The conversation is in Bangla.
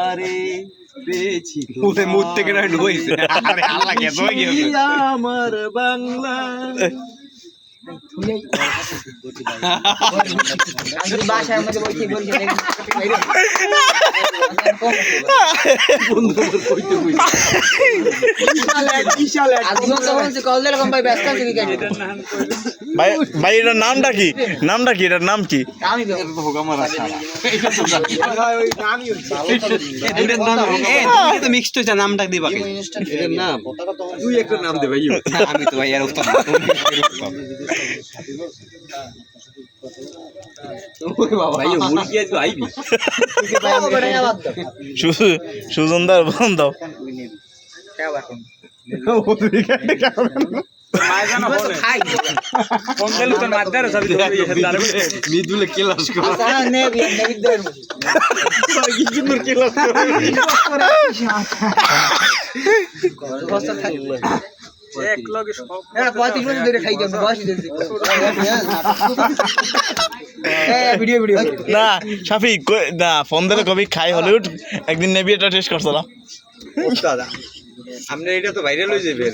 আরে পেয়েছি ওরে মুখ থেকে না ঢুইছে আরে আল্লাহ কে দই গেছে আমার বাংলা বাসার মধ্যে বইতে বলছি ভাই ভাই এটার নামটা কি এটার নাম কি তো মিক্সড হইছে নামটা দিবা কি এর নাম তুই একটা নাম দে ভাই আমি তো ভাই এর উত্তর ভাই মুরগি আজ আইবি সুজনদার বন্ধ দাও মিদুলে ক্লাস কর না শাফিক না ফোন দিলে কবি খাই হলিউড একদিন নেবি এটা টেস্ট করছিলাম আপনি এটা তো ভাইরাল হয়ে যাবে